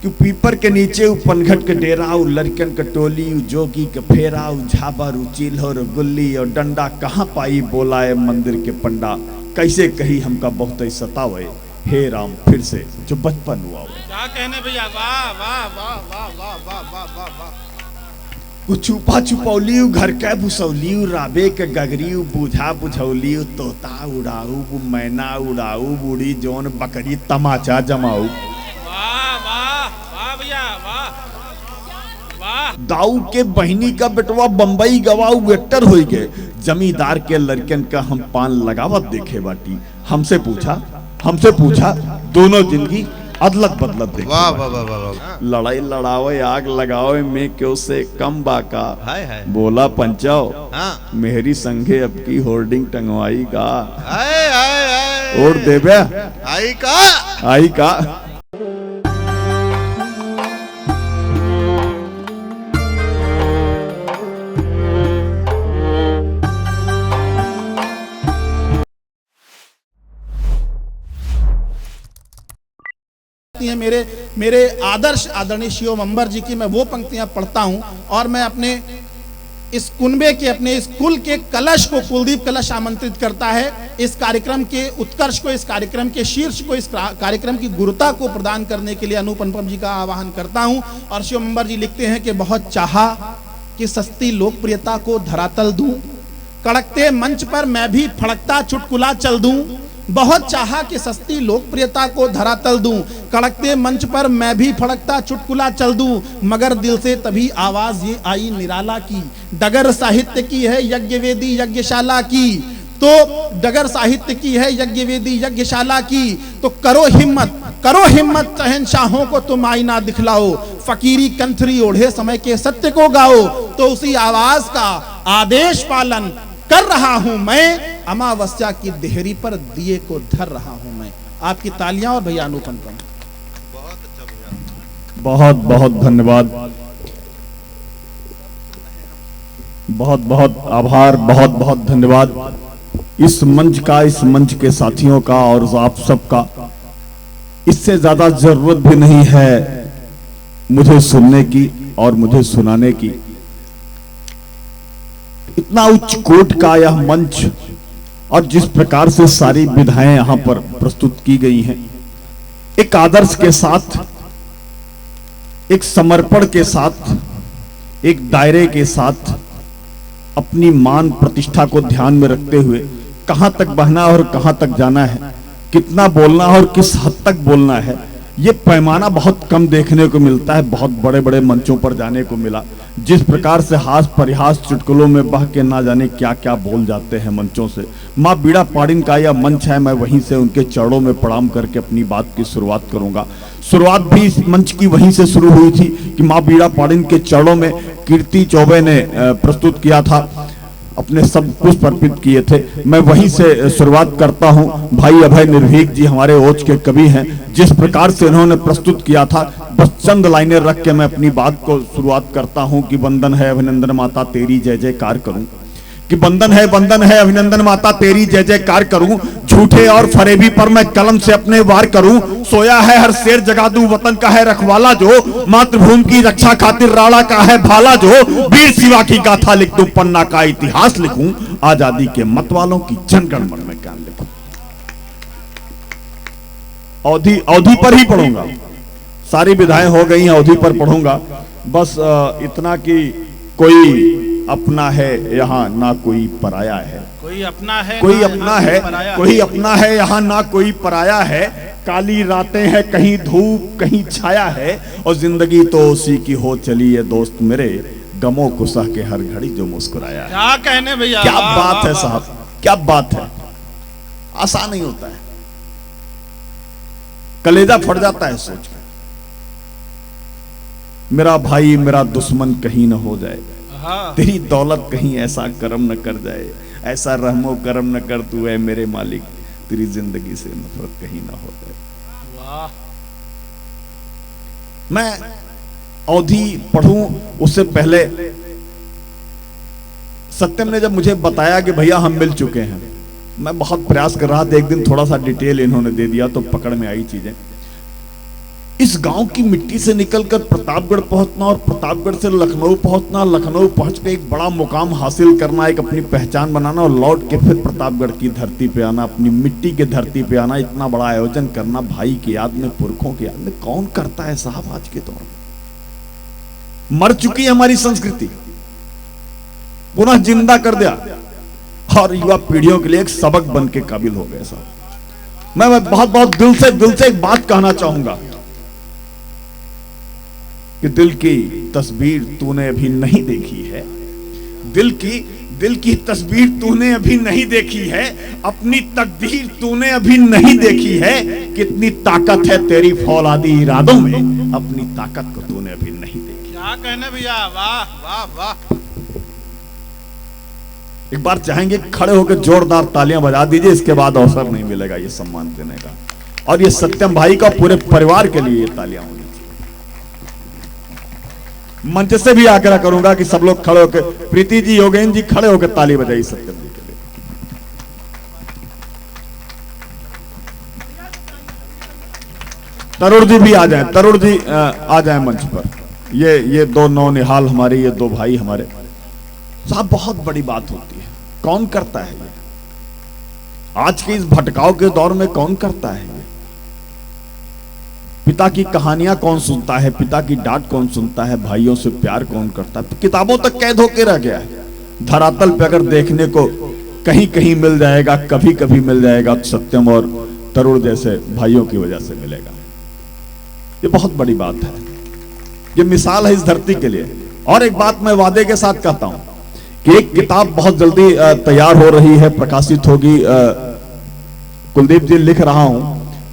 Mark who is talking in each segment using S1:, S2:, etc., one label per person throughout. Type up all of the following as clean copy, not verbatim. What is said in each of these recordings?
S1: कि पीपर के नीचे पनघट के डेरा, लड़कन के टोली, जोगी के फेरा, झाबर चिल्हर गुल्ली और डंडा, कहाँ पाई बोलाए मंदिर के पंडा, कैसे कही हमका बहुत सतावे, हे राम फिर से जो बचपन हुआ।
S2: क्या कहने भैया, वाह वाह वाह वाह वाह वाह वाह वाह वाह।
S1: कुछ छुपा छुपौली, घर के भुसौली, राबे के गगरी, बुझा बुझौली, तोता उड़ाऊ, मैना उड़ाऊ, बूढ़ी जोन बकरी तमाचा जमाऊ।
S2: वाह वाह वाह भैया, वाह वाह।
S1: दाऊ के बहनी का बेटवा बम्बई गवाऊ वेक्टर हो गए, जमींदार के लड़कन का हम पान लगावत देखे बाटी, हमसे पूछा दोनों जिंदगी अदलत बदलत देखे।
S3: वाह वाह वाह वाह।
S1: लड़ाई लड़ावे आग लगावे में क्यों से कम बाका,
S3: हाय हाय।
S1: बोला पंचाओ
S3: हाँ।
S1: मेहरी संघे अब की होर्डिंग टंगवाई का,
S3: हाय हाय हाय।
S1: और देवे आई का।
S4: मेरे आदर्श आदरणीय शिव मंबर जी की मैं वो पंक्तियां पढ़ता हूं, और मैं अपने इस कुनबे के, अपने इस कुल के कलश को, कुलदीप कलश आमंत्रित करता है इस कार्यक्रम के उत्कर्ष को, इस कार्यक्रम के शीर्ष को, इस कार्यक्रम की गुरुता को प्रदान करने के लिए अनूप अनुपम जी का आह्वान करता हूं। और शिव मंबर जी लिखते हैं कि बहुत चाहा कि सस्ती लोकप्रियता को धरातल दूं, कड़कते मंच पर मैं भी फड़कता चुटकुला चल दूं, बहुत चाहा कि सस्ती लोकप्रियता को धरातल दूं, कड़कते मंच पर मैं भी फड़कता चुटकुला चल दूं, मगर दिल से तभी आवाज ये आई निराला की, डगर साहित्य की है यज्ञवेदी यज्ञशाला की, तो डगर साहित्य की है यज्ञवेदी यज्ञशाला की, तो करो हिम्मत शहंशाहों को तुम आईना दिखलाओ, फकीरी कंथरी ओढ़े समय के सत्य को गाओ, तो उसी आवाज का आदेश पालन कर रहा हूं मैं, अमावस्या की देहरी पर दिए को धर रहा हूं मैं। आपकी तालियां और भैया अनुपम।
S1: बहुत बहुत धन्यवाद, बहुत बहुत आभार, बहुत बहुत धन्यवाद इस मंच का, इस मंच के साथियों का और आप सबका। इससे ज्यादा जरूरत भी नहीं है मुझे सुनने की और मुझे सुनाने की। इतना उच्च कोट का यह मंच और जिस प्रकार से सारी विधाएं यहां पर प्रस्तुत की गई हैं, एक आदर्श के साथ, एक समर्पण के साथ, एक दायरे के साथ, अपनी मान प्रतिष्ठा को ध्यान में रखते हुए कहां तक बहना और कहां तक जाना है, कितना बोलना और किस हद तक बोलना है, ये पैमाना बहुत कम देखने को मिलता है। बहुत बड़े बड़े मंचों पर जाने को मिला, जिस प्रकार से हास परिहास चुटकुलों में बह के ना जाने क्या क्या बोल जाते हैं मंचों से। माँ बीड़ा पाड़िन का यह मंच है, मैं वहीं से उनके चरणों में प्रणाम करके अपनी बात की शुरुआत करूंगा। शुरुआत भी इस मंच की वहीं से शुरू हुई थी कि माँ बीड़ा पाड़िन के चरणों में कीर्ति चौबे ने प्रस्तुत किया था, अपने सब पुष्प अर्पित किए थे। मैं वहीं से शुरुआत करता हूं। भाई अभय निर्भीक जी हमारे ओज के कवि हैं, जिस प्रकार से इन्होंने प्रस्तुत किया था, बस चंद लाइनें रख के मैं अपनी बात को शुरुआत करता हूं कि वंदन है अभिनंदन माता तेरी जय जयकार करूं, कि वंदन है अभिनंदन माता तेरी जय जयकार करूं, झूठे और फरेबी पर मैं कलम से अपने वार करूं, सोया है हर शेर जगा दूं वतन का है रखवाला जो, मातृभूमि की रक्षा खातिर राणा का है भाला जो, वीर शिवा की गाथा लिख दूं पन्ना का इतिहास लिखूं, आजादी के मत वालों की जनगण मन में ज्ञान लिखूं। अवधि पर ही पढ़ूंगा, सारी विधाएं हो गई हैं, अवधि पर पढ़ूंगा। बस इतना कि कोई अपना है यहाँ ना कोई पराया है,
S2: कोई अपना है
S1: कोई अपना है, कोई अपना है यहाँ ना कोई पराया है, काली रातें हैं कहीं धूप कहीं छाया है, और जिंदगी तो उसी की हो चली है दोस्त मेरे, गमों को सह के हर घड़ी जो मुस्कुराया है।
S2: क्या कहने भैया,
S1: क्या बात है साहब, क्या बात है। आसान नहीं होता है, कलेजा फट जाता है सोच कर। मेरा भाई मेरा दुश्मन कहीं न हो जाए, तेरी दौलत कहीं ऐसा करम न कर जाए, ऐसा रहमो करम न कर तू है मेरे मालिक, तेरी जिंदगी से नफरत कहीं ना हो जाए।
S2: वाह।
S1: मैं अवधि पढ़ूं उससे पहले सत्यम ने जब मुझे बताया कि भैया हम मिल चुके हैं, मैं बहुत प्रयास कर रहा था। एक दिन थोड़ा सा डिटेल इन्होंने दे दिया तो पकड़ में आई चीजें। इस गांव की मिट्टी से निकलकर प्रतापगढ़ पहुंचना और प्रतापगढ़ से लखनऊ पहुंचना, लखनऊ पहुंच के एक बड़ा मुकाम हासिल करना, एक अपनी पहचान बनाना और लौट के फिर प्रतापगढ़ की धरती पे आना, अपनी मिट्टी की धरती पे आना, इतना बड़ा आयोजन करना भाई की याद में, पुरखों की याद में कौन करता है साहब आज के दौर में। मर चुकी है हमारी संस्कृति, पुनः जिंदा कर दिया और युवा पीढ़ियों के लिए एक सबक बन के काबिल हो गए साहब। मैं बहुत बहुत दिल से एक बात कहना चाहूंगा कि दिल की तस्वीर तूने अभी नहीं देखी है, दिल की तस्वीर तूने अभी नहीं देखी है, अपनी तकदीर तूने अभी नहीं देखी है, कितनी ताकत है तेरी फौलादी इरादों में, अपनी ताकत को तूने अभी नहीं देखी।
S2: क्या कहने भैया, वाह वाह वाह।
S1: एक बार चाहेंगे खड़े होकर जोरदार तालियां बजा दीजिए, इसके बाद अवसर नहीं मिलेगा ये सम्मान देने का, और ये सत्यम भाई का पूरे परिवार के लिए ये तालियां होनी। मंच से भी आग्रह करूंगा कि सब लोग खड़े होकर, प्रीति जी, योगेन जी, खड़े होकर ताली बजाइए सत्यम जी के लिए। तरुण जी भी आ जाएं, तरुण जी आ जाएं मंच पर। ये दो नौनिहाल हमारे, ये दो भाई हमारे साहब, बहुत बड़ी बात होती है। कौन करता है ये आज के इस भटकाव के दौर में? कौन करता है ये? पिता की कहानियां कौन सुनता है? पिता की डांट कौन सुनता है? भाइयों से प्यार कौन करता है? किताबों तक कैद होके रह गया है। धरातल पे अगर देखने को कहीं कहीं मिल जाएगा, कभी कभी मिल जाएगा, सत्यम और तरुण जैसे भाइयों की वजह से मिलेगा। ये बहुत बड़ी बात है, ये मिसाल है इस धरती के लिए। और एक बात मैं वादे के साथ कहता हूं कि एक किताब बहुत जल्दी तैयार हो रही है, प्रकाशित होगी। कुलदीप जी लिख रहा हूं,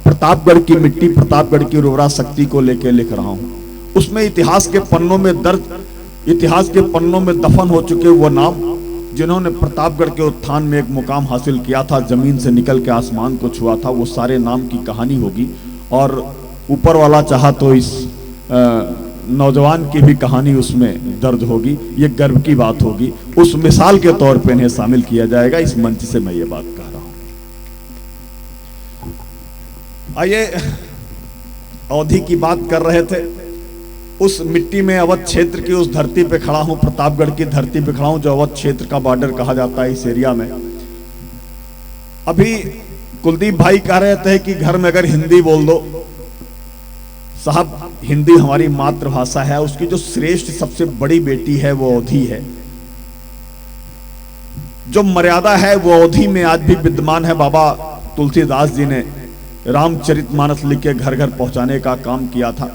S1: प्रतापगढ़ की मिट्टी, प्रतापगढ़ की उर्वरा शक्ति को लेकर लिख रहा हूं। उसमें इतिहास के पन्नों में दर्ज, इतिहास के पन्नों में दफन हो चुके वो नाम जिन्होंने प्रतापगढ़ के उत्थान में एक मुकाम हासिल किया था, जमीन से निकल के आसमान को छुआ था, वो सारे नाम की कहानी होगी। और ऊपर वाला चाहा तो इस नौजवान की भी कहानी उसमें दर्ज होगी। ये गर्व की बात होगी। उस मिसाल के तौर पे इन्हें शामिल किया जाएगा। इस मंच से मैं ये बात कह रहा हूं। आइए, अवधि की बात कर रहे थे, उस मिट्टी में अवध क्षेत्र की उस धरती पे खड़ा हूं, प्रतापगढ़ की धरती पे खड़ा हूं, जो अवध क्षेत्र का बॉर्डर कहा जाता है इस एरिया में। अभी कुलदीप भाई कह रहे थे कि घर में अगर हिंदी बोल दो, साहब हिंदी हमारी मातृभाषा है, उसकी जो श्रेष्ठ सबसे बड़ी बेटी है वो अवधि है। जो मर्यादा है वो अवधि में आज भी विद्यमान है। बाबा तुलसीदास जी ने रामचरितमानस लिख के घर घर पहुंचाने का काम किया था।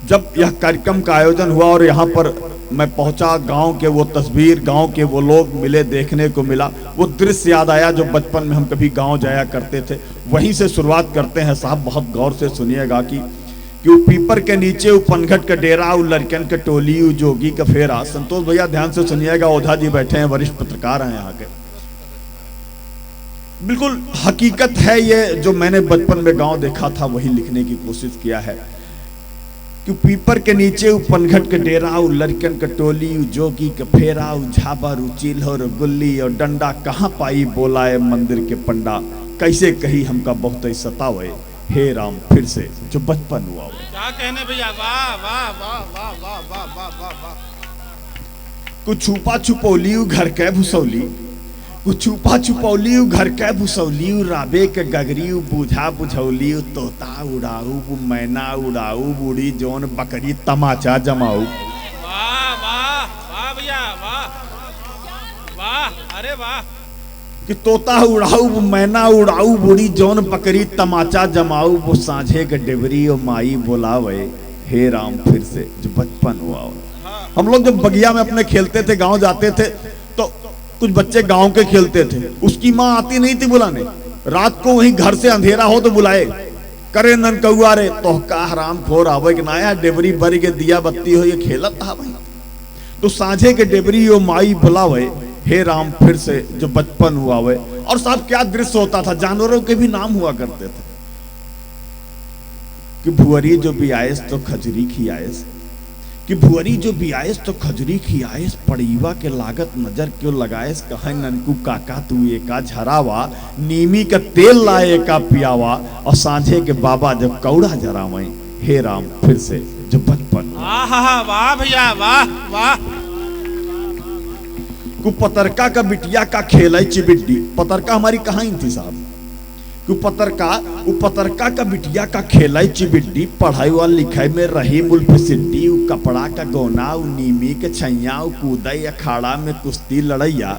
S1: जब यह कार्यक्रम का आयोजन हुआ और यहाँ पर मैं पहुंचा, गांव के वो तस्वीर, गांव के वो लोग मिले, देखने को मिला, वो दृश्य याद आया जो बचपन में हम कभी गांव जाया करते थे। वहीं से शुरुआत करते हैं साहब, बहुत गौर से सुनिएगा कि वो पीपर के नीचे, वो पनघट का डेरा, वो लड़कन के टोली, वो जोगी का फेरा। संतोष भैया ध्यान से सुनिएगा, ओझा जी बैठे हैं, वरिष्ठ पत्रकार हैं यहाँ के। बिल्कुल हकीकत है ये, जो मैंने बचपन में गांव देखा था वही लिखने की कोशिश किया है कि पीपर के नीचे, वो पनघट के डेरा, वो लड़कन का टोली, वो जोगी का फेरा, वो झाबर, वो चिल्हर, गुल्ली और डंडा, कहाँ पाई बोलाए मंदिर के पंडा, कैसे कही हमका बहुत सतावे, हे राम फिर से जो बचपन हुआ।
S2: क्या कहने भैया, वाह वाह वाह वाह वाह वाह वाह वाह वाह।
S1: कुछ छुपा छुपौली घर के भुसौली, कुछ छुपा छुपौली घर के भुसौली, राबे के गगरी बुझा बुझौली, तोता उड़ाऊ मैना उड़ाऊ, बूढ़ी जोन बकरी तमाचा जमाऊ।
S2: वाह वाह वाह भैया, वाह वाह, अरे वाह।
S1: कि तोता उड़ाऊ मैना उड़ाऊ, बूढ़ी जौन बकरी तमाचा जमाऊ, वो साझे के डेबरी और माई बोलावे, हे राम फिर से जो बचपन हुआ। हम लोग जब बगिया में अपने खेलते थे, गांव जाते थे, तो कुछ बच्चे गांव के खेलते थे, उसकी माँ आती नहीं थी बुलाने। रात को वहीं घर से अंधेरा हो तो बुलाए, करे नन कौआ रे, तो का हराम खोर आवे कि ना, डेबरी बरी के दिया बत्ती हो, ये खेलत था भाई। तो साझे के डेबरी और माई बुलावे, हे राम फिर से जो बचपन हुआ वे। और साहब क्या दृश्य होता था, जानवरों के भी नाम हुआ करते थे कि भुअरी जो भी आयस तो खजरी की आयस, कि भुअरी जो भी आयस तो खजरी की आयस, पड़ीवा के लागत नजर क्यों लगायस, कहे ननकू काका तू एका झरावा, नीमी का तेल लाए का पियावा, और सांझे के बाबा जब कौड़ा जरावे, हे राम फिर से जो बचपन।
S2: आहा वाह भैया वाह वाह।
S1: पतरका का बिटिया का खेल है चिबिड्डी। पतरका हमारी कहाँ थी साहब। पतरका का बिटिया का खेल है चिबिड्डी। पढ़ाई वाल लिखाई में रही मुल्फ सिड्डी। कपड़ा का गौना नीमी के छैया कूदई अखाड़ा में कुश्ती लड़ैया।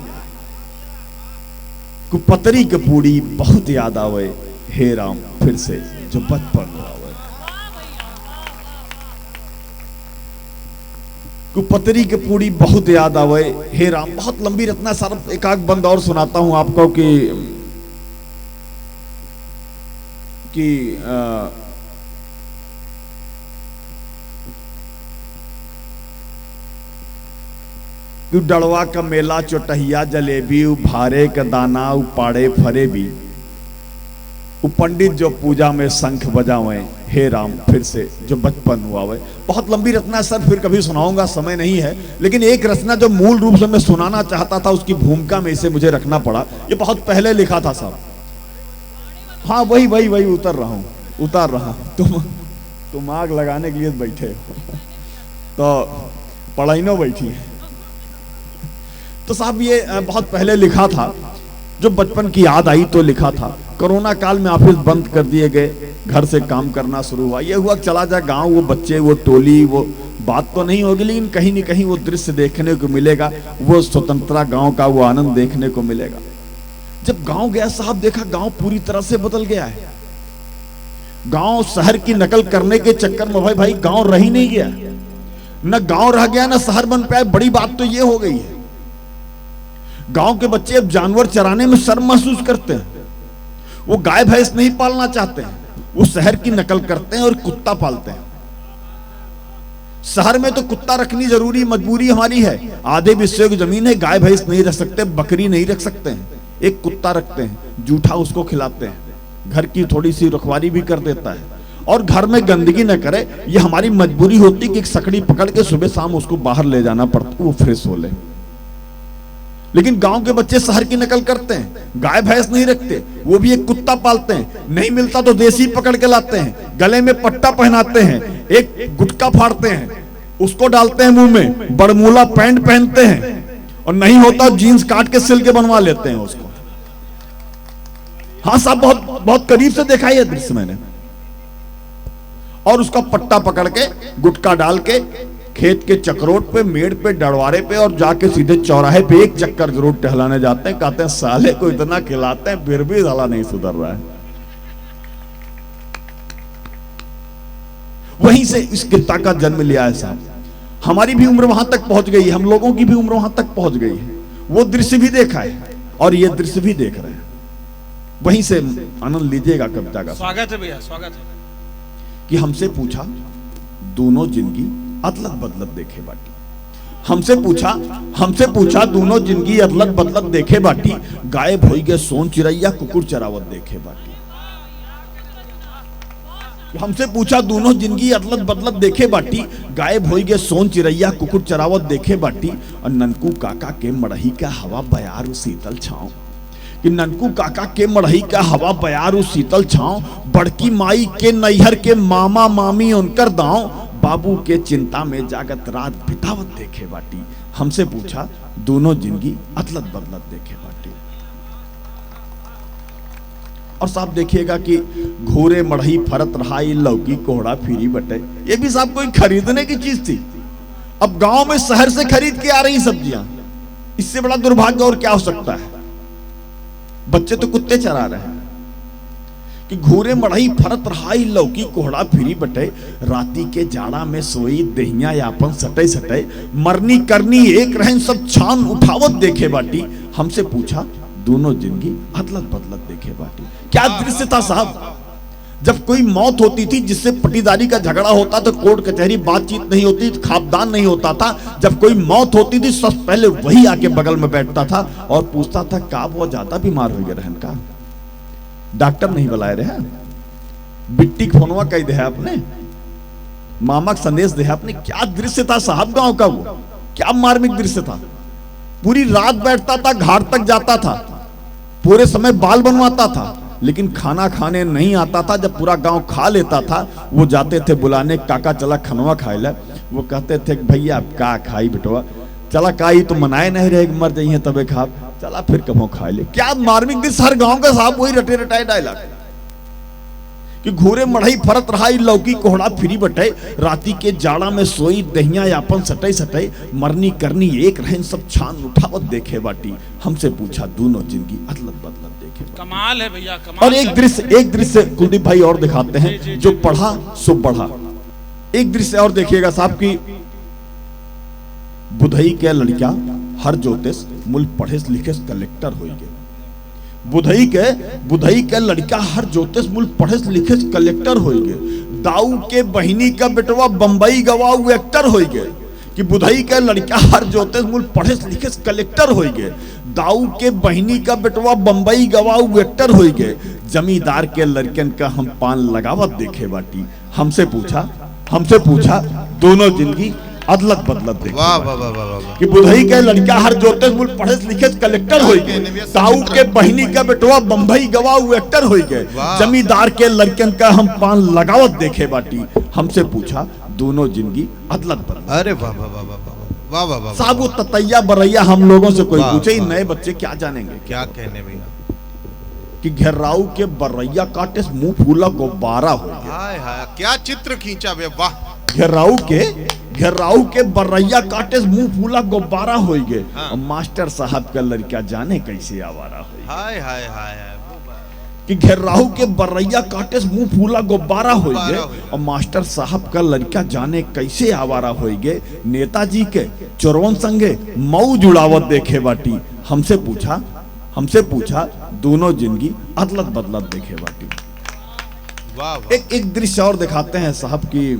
S1: पतरी के पूड़ी बहुत याद आवे हे राम फिर से जो बचपन आवे। पतरी के पूड़ी बहुत याद आवे हे राम। बहुत लंबी रचना सर, एक आध बंद और सुनाता हूं आपको कि डड़वा का मेला चोटहिया जलेबी भारे का दाना उपाड़े फरे भी। पंडित जो पूजा में शंख बजावे हे राम फिर से जो बचपन हुआ वै। बहुत लंबी रचना सर, फिर कभी सुनाऊंगा, समय नहीं है। लेकिन एक रचना जो मूल रूप से मैं सुनाना चाहता था उसकी भूमिका में इसे मुझे रखना पड़ा। ये बहुत पहले लिखा था साहब। हाँ वही उतर रहा हूं। तुम आग लगाने के लिए बैठे हो तो पढ़ाई बैठी है। तो साहब ये बहुत पहले लिखा था, जो बचपन की याद आई तो लिखा था। कोरोना काल में ऑफिस बंद कर दिए गए, घर से काम करना शुरू हुआ। ये हुआ चला जा गांव, वो बच्चे, वो टोली, वो बात तो नहीं होगी लेकिन कहीं न कहीं वो दृश्य देखने को मिलेगा, वो स्वतंत्रता गांव का वो आनंद देखने को मिलेगा। जब गांव गया साहब, देखा गांव पूरी तरह से बदल गया है। गांव शहर की नकल करने के चक्कर में भाई गांव रह ही नहीं गया। न गांव रह गया न शहर बन पाया। बड़ी बात तो ये हो गई है, गांव के बच्चे अब जानवर चराने में शर्म महसूस करते हैं। वो गाय भैंस नहीं पालना चाहते हैं, वो शहर की नकल करते हैं और कुत्ता पालते हैं। शहर में तो कुत्ता रखनी जरूरी, मजबूरी हमारी है। आधे विषय की जमीन है, गाय भैंस नहीं रख सकते, बकरी नहीं रख सकते हैं, एक कुत्ता रखते हैं, जूठा उसको खिलाते हैं, घर की थोड़ी सी रखवाली भी कर देता है और घर में गंदगी न करे। ये हमारी मजबूरी होती कि एक सकड़ी पकड़ के सुबह शाम उसको बाहर ले जाना पड़ता, वो फ्रेश हो ले। लेकिन गांव के बच्चे शहर की नकल करते हैं, गाय भैंस नहीं रखते, वो भी एक कुत्ता पालते हैं। नहीं मिलता तो देसी पकड़ के लाते हैं, गले में पट्टा पहनाते हैं, एक गुटका फाड़ते हैं, उसको डालते हैं मुंह में, बरमूला पैंट पहनते हैं और नहीं होता जीन्स काट के सिल के बनवा लेते हैं उसको। हाँ साहब, बहुत बहुत करीब से देखा है दृश्य मैंने। और उसका पट्टा पकड़ के गुटका डाल के खेत के चक्रोट पे, मेड़ पे, डरवारे पे और जाके सीधे चौराहे पे एक चक्कर जरूर टहलाने जाते हैं। कहते हैं साले को इतना खिलाते हैं फिर भी साला नहीं सुधर रहा है। वहीं से इस कित्ता का जन्म लिया है साहब। हमारी भी उम्र वहां तक पहुंच गई है, हम लोगों की भी उम्र वहां तक पहुंच गई है। वो दृश्य भी देखा है और ये दृश्य भी देख रहे हैं। वहीं से आनंद लीजिएगा कविता का।
S2: स्वागत है भैया, स्वागत है।
S1: कि हमसे पूछा दोनों जिंदगी अदलत बदलत देखे बाटी। हमसे पूछा दोनों जिंदगी अदलत बदलत देखे बाटी। गायब हो गए सोन चिरैया कुकुर चरावत देखे बाटी। हमसे पूछा दोनों जिंदगी अदलत बदलत देखे बाटी। गायब हो गए सोन चिरैया कुकुर चरावत देखे बाटी। और ननकू काका के मड़ही का हवा बयार शीतल छाँव। कि ननकू काका के मड़ही का हवा बयार शीतल छाँव। बड़की माई के नैहर के मामा मामी उनकर दांव। बाबू के चिंता में जागत रात बितावत देखे बाटी। हमसे पूछा दोनों जिंदगी अदलत बदलत देखे बाटी। और साहब देखिएगा कि घोरे मढ़ई फरत रहाई लौकी कोहड़ा फिरी बटे। ये भी साहब कोई खरीदने की चीज थी। अब गांव में शहर से खरीद के आ रही सब्जियां, इससे बड़ा दुर्भाग्य और क्या हो सकता है। बच्चे तो कुत्ते चरा रहे हैं। कि घोरे मढ़ई फरत रहाई लौकी कोहड़ा फिरी बटे। राती के जाड़ा में सोई दहिया यापन सटे सटे। मरनी करनी एक रहन सब छान उठावत देखे बाटी। हमसे पूछा दोनों जिंदगी अदलत बदलत देखे बाटी। क्या दृश्य था साहब। जब कोई मौत होती थी जिससे पटीदारी का झगड़ा होता तो कोर्ट कचहरी बातचीत नहीं होती, खापदान नहीं होता था। जब कोई मौत होती थी सबसे पहले वही आके बगल में बैठता था और पूछता था का बहुत ज्यादा बीमार हो गए रहन का, डॉक्टर नहीं बुलाए रहे, बिट्टी फोनवा कह दे आपने, मामा का संदेश दे आपने। क्या दृश्य था साहब गांव का, वो क्या मार्मिक दृश्य था। पूरी रात बैठता था, घाट तक जाता था, पूरे समय बाल बनवाता था, लेकिन खाना खाने नहीं आता था। जब पूरा गांव खा लेता था, वो जाते थे बुलाने, काका चला खनवा खाए ला। वो कहते थे भैया आप का खाई बेटवा, चला काई तो मनाए नहीं रहे, मर जाइए तबे खा, चला फिर कभो खाए ले। क्या मार्मिक दिन, हर गांव का साहब वही रटे रटाए डायलॉग कि घूरे मढ़ई फरत रहा, लौकी कोहड़ा फिरी बटे, राती के जाड़ा में सोई दहिया यापन सटई सटई, मरनी करनी एक रहन सब छान उठावत देखे बाटी। हमसे पूछा दोनों जिंदगी अदलत बदलत देखे बाटी।
S2: कमाल है भैया, कमाल।
S1: और एक दृश्य कुलदीप भाई और दिखाते हैं, जो पढ़ा सो बढ़ा। एक दृश्य और देखिएगा साहब की, बुधई के लड़का हर ज्योतिष मूल पढ़े लिखे कलेक्टर हो गए। बुधई के लड़का हर ज्योतिष मूल पढ़े लिखे कलेक्टर हो गए। दाऊ के बहिनी का बेटवा बंबई गवाऊ एक्टर हो गए। कि बुधई के लड़का हर ज्योतिष मूल पढ़े लिखे कलेक्टर हो गए। दाऊ के बहिनी का बेटवा बंबई गवाऊ एक्टर हो गए। जमींदार के लड़कन का हम पान लगावत देखे बाटी। हमसे पूछा दोनों जिंदगी अदलत बदलत देखे।
S3: वाह वाह वाह वाह वाह।
S1: कि बुधई के लड़का हर ज्योतिष मूल पढ़े लिखे कलेक्टर हो गए। दाऊ के बहिनी का बेटवा बंबई गवाऊ एक्टर हो गए। जमींदार के लड़कन का हम पान लगावत देखे बाटी। हमसे पूछा दोनों जिंदगी अदलत बदलत।
S3: अरे वाह वाह वाह वाह वाह वाह वाह।
S1: साहब वो ततैया बरैया हम लोगों से कोई पूछे ही, नए बच्चे क्या जानेंगे।
S3: क्या कहने भैया,
S1: कि घेराऊ के बरैया काटे मुंह फूला गुब्बारा हो गया।
S3: हाय हाय क्या चित्र खींचा भैया, वाह।
S1: घेराऊ के बरैया काटे मुंह फूला गुब्बारा हो गए।
S3: हाँ।
S1: और मास्टर साहब का लड़का जाने कैसे आवारा हो गया।
S3: हाय हाय हाय हाय।
S1: कि घेराऊ के बरैया काटे मुंह फूला गुब्बारा हो गए। और मास्टर साहब का लड़का जाने कैसे आवारा हो गए। नेताजी के चोरवन संगे मऊ जुड़ावत देखे बाटी। हमसे पूछा दोनों जिंदगी अदलत बदलत देखे बाटी।
S3: वाह वाह।
S1: एक दृश्य और दिखाते हैं साहब की,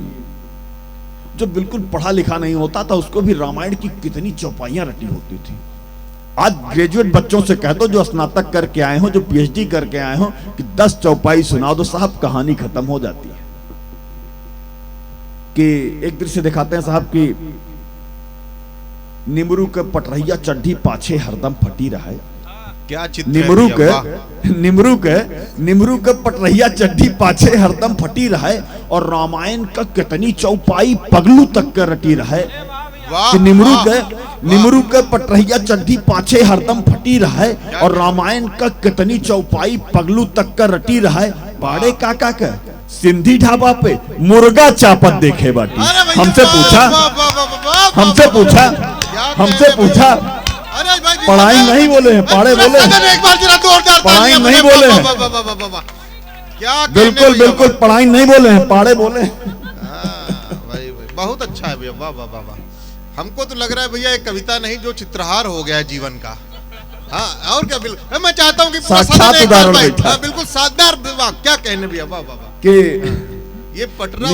S1: जो बिल्कुल पढ़ा लिखा नहीं होता था, उसको भी रामायण की कितनी चौपाइयां रटी होती थी। आज ग्रेजुएट बच्चों से कह दो, जो स्नातक करके आए हो, जो पीएचडी करके आए हो, कि 10 चौपाई सुना दो साहब, कहानी खत्म हो जाती है। कि एक दृश्य दिखाते हैं साहब की, निमरू के पटरहिया चड्ढी पाछे हरदम फटी रहा।
S3: क्या चित्र।
S1: निमरू के पटरहिया चड्ढी पाछे हरदम फटी रहे। और रामायण का कितनी चौपाई पगलू तक कर रटी रहे। कि निमरू के पटरहिया चड्ढी पाछे हरदम फटी रहे। और रामायण का कितनी चौपाई पगलू तक कर रटी रहे। पाड़े काका के सिंधी ढाबा पे मुर्गा चापत देखे बाटी। हमसे पूछा पढ़ाई नहीं बोले हैं, पाड़े बोले पढ़ाई नहीं बोले हैं।
S3: क्या
S1: बिल्कुल पढ़ाई नहीं बोले हैं, पाड़े बोले।
S3: भाई बहुत अच्छा है भैया, वाह वाह वाह वाह। हमको तो लग रहा है भैया एक कविता नहीं, जो चित्रहार हो गया है जीवन का। हाँ और क्या, बिल्कुल मैं चाहता हूँ कि
S1: साक्षात उदाहरण बैठा।
S3: बिल्कुल शानदार, वाह क्या कहने भैया, वाह वाह वाह।
S1: कि
S3: ये पटरा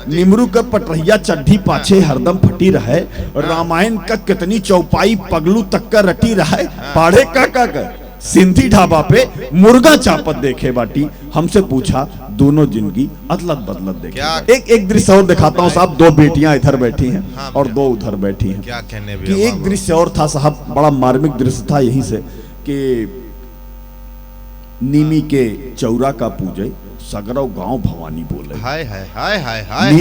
S1: निमरू के पटरहिया चड्ढी पाछे हरदम फटी रहे। और रामायण का कितनी चौपाई पगलू तक कर रटी रहे। पाड़े काका का सिंधी ढाबा पे मुर्गा चापत देखे बाटी। हमसे पूछा दोनों जिंदगी अदलत बदलत देखे। एक दृश्य और दिखाता हूँ साहब, 2 बेटियां इधर बैठी हैं और 2 उधर बैठी हैं।
S3: क्या कहने
S1: कि एक दृश्य और था साहब, बड़ा मार्मिक दृश्य था यहीं से, कि नीमी के चौरा का पूजे सगरव गांव भवानी बोले।
S3: हाय हाय हाय हाय हाय।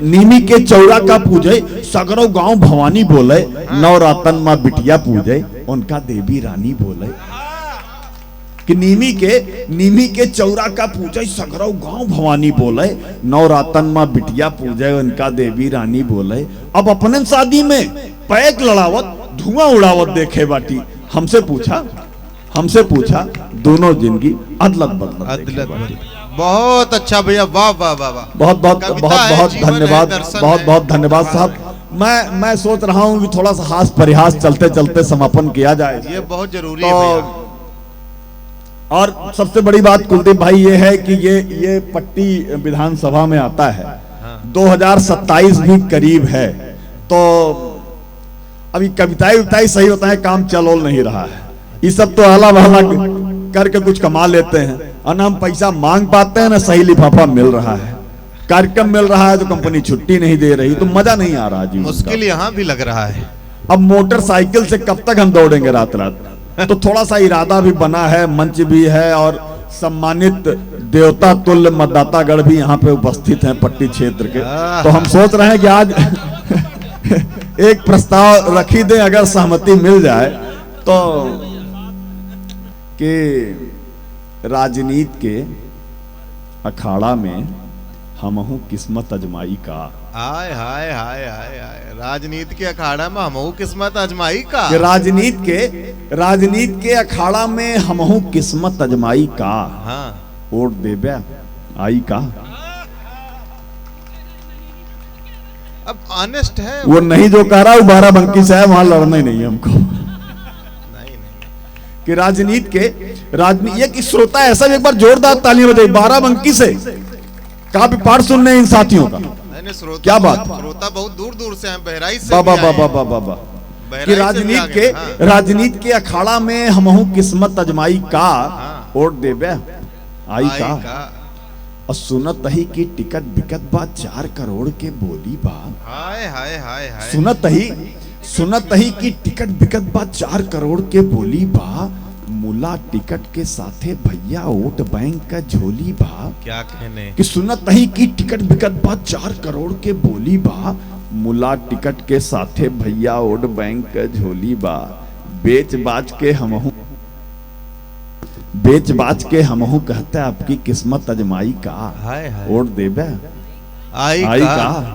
S1: नीमी के चौरा का पूजे सगरव गांव भवानी बोले। नवरातन माँ बिटिया पूजे उनका देवी रानी बोले। कि नीमी के चौरा का पूजे सगरव गांव भवानी बोले। नवरातन माँ बिटिया पूजे उनका देवी रानी बोले। अब अपने शादी में पैक लड़ावत धुआं उड़ावत देखे बाटी। हमसे पूछा दोनों जिंदगी अदलत बदलत।
S3: बहुत अच्छा भैया, वाह वाह वाह वाह।
S1: बहुत धन्यवाद साहब। मैं सोच रहा हूँ कि थोड़ा सा हास परिहास चलते चलते समापन किया जाए,
S3: ये बहुत जरूरी है भैया।
S1: और सबसे बड़ी बात कुलदीप भाई ये है कि ये पट्टी विधानसभा में आता है। 2027 भी करीब है, तो अभी कविताएं सही होता है, काम चल नहीं रहा है। ये सब तो आला बहला करके कुछ कमा लेते हैं, और ना हम पैसा मांग पाते हैं, ना सही लिफाफा मिल रहा है। कार्यक्रम मिल रहा है तो कंपनी छुट्टी नहीं दे रही, तो मजा नहीं आ रहा जी।
S3: मुश्किल यहाँ भी लग रहा है।
S1: अब मोटरसाइकिल से कब तक हम दौड़ेंगे रात रात। तो थोड़ा सा इरादा भी बना है, मंच भी है और सम्मानित देवता तुल्य मतदातागण भी यहाँ पे उपस्थित हैं पट्टी क्षेत्र के। तो हम सोच रहे हैं कि आज एक प्रस्ताव रखी दें, अगर सहमति मिल जाए तो, कि राजनीति के अखाड़ा में हमहू किस्मत अजमाई का।
S3: हाय हाय हाय हाय हाय, राजनीति के अखाड़ा में हमहू किस्मत अजमाई का।
S1: कि राजनीति के अखाड़ा में हमहू किस्मत अजमाई का।
S3: हाँ,
S1: वोट देबे आई का।
S3: अब ऑनेस्ट है
S1: वो नहीं जो कह रहा, वो बाराबंकी से है, वहां लड़ना ही नहीं है हमको।
S3: नहीं
S1: कि राजनीति एक श्रोता ऐसा भी एक बार जोरदार तालियां बजाई बाराबंकी से, काफी पाठ सुनने इन साथियों का।
S3: नहीं, श्रोता
S1: क्या बात?
S3: श्रोता बहुत दूर दूर से हैं, बहराइच से
S1: बाबा
S3: भी आए हैं।
S1: बाबा बाबा बाबा
S3: बहराइच
S1: कि
S3: से भी आ गए। हाँ।
S1: राजनीति के अखाड़ा में हमहू किस्मत अजमाई का।
S3: हाँ।
S1: वोट देबे आई का।
S3: का।
S1: और सुनत ही की टिकट बिकत बा 4 करोड़ के बोली बा।
S3: हाय हाय हाय हाय,
S1: सुनत ही की टिकट बिकत बा 4 करोड़ के बोली बा। मुला टिकट के साथे भैया वोट बैंक का झोली बा।
S3: क्या कहने
S1: कि सुनत ही की टिकट बिकत बा 4 करोड़ के बोली बा। मुला टिकट के साथे भैया वोट बैंक का झोली बा। बेच बाज के हमहू कहते आपकी किस्मत अजमाई का।
S3: हाय हाय,
S1: वोट देबे
S3: आई
S1: का।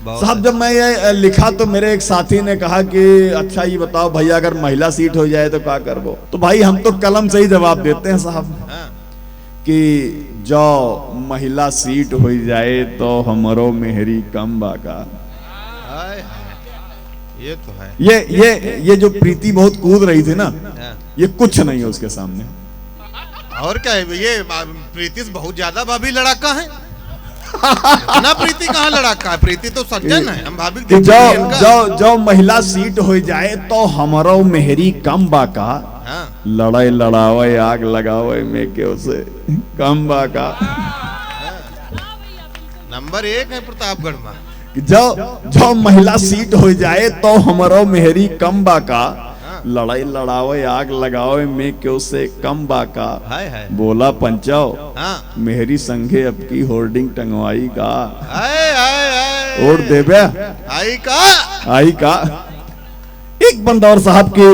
S3: बहुत
S1: साहब जब मैं ये लिखा तो मेरे एक साथी ने कहा कि अच्छा ये बताओ भैया अगर महिला सीट हो जाए तो क्या करबो। तो भाई हम तो कलम से ही जवाब देते हैं साहब,
S3: हाँ।
S1: कि जो महिला सीट हो जाए तो हमरो मेहरी कम बाका।
S3: हाय हाय, ये तो है।
S1: ये जो प्रीति बहुत कूद रही थी ना,
S3: हाँ।
S1: ये कुछ नहीं है उसके सामने।
S3: और क्या है ये प्रीति से बहुत ज्यादा भाभी लड़ाका है। ना प्रीति कहाँ लड़ाका है, प्रीति तो सज्जन है। हम भाभी
S1: कि जो महिला सीट हो जाए तो हमरो मेहरी कम बाका।
S3: हाँ।
S1: लड़ाई लड़ावे आग लगावे में के उसे कम बाका।
S3: नंबर 1 है प्रतापगढ़ में।
S1: जो महिला सीट हो जाए तो हमरो मेहरी कम बाका। लड़ाई लड़ावे आग लगावे में क्यों से कम बाका।
S3: हाय हाय,
S1: बोला पंचाओ
S3: हाँ।
S1: मेहरी संघे अब की होर्डिंग टंगवाई का।
S3: हाय हाय हाय,
S1: वोट देबे आई का। एक बंदौर साहब की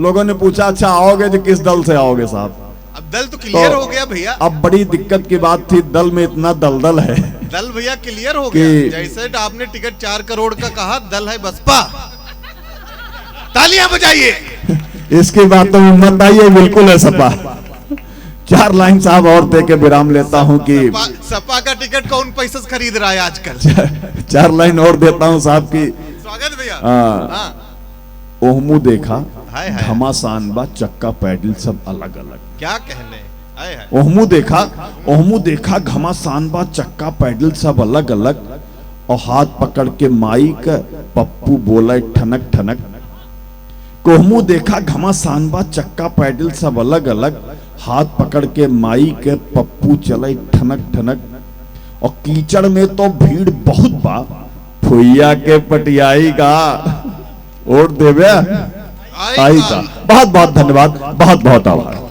S1: लोगों ने पूछा अच्छा आओगे तो किस दल से आओगे साहब।
S3: अब दल तो क्लियर हो गया भैया।
S1: अब बड़ी दिक्कत की बात थी, दल में इतना दलदल है।
S3: दल भैया क्लियर हो गया। जैसे आपने टिकट 4 करोड़ का कहा, दल है बसपा। तालियां बजाइए।
S1: इसकी बात तो मत आइए, बिल्कुल है सपा। 4 लाइन साहब और दे के विराम लेता हूं कि
S3: सपा का टिकट कौन पैसे से खरीद रहा है आजकल।
S1: 4 लाइन और देता हूं साहब की।
S3: स्वागत भैया।
S1: हाँ। ओहमू देखा
S3: हाय हाय,
S1: घमासान बा चक्का पैडल सब अलग अलग।
S3: क्या कहने। हाय हाय,
S1: ओहमू देखा घमासान बा चक्का पैडल सब अलग अलग। और हाथ पकड़ के माइक पप्पू बोला ठनक ठनक। कोहमू देखा घमासान बा चक्का पैडल सब अलग अलग। हाथ पकड़ के माइक पप्पू चले ठनक ठनक। और कीचड़ में तो भीड़ बहुत बा फुइया के पटियाई का। वोट देवे आई का। बहुत बहुत धन्यवाद, बहुत बहुत आभार।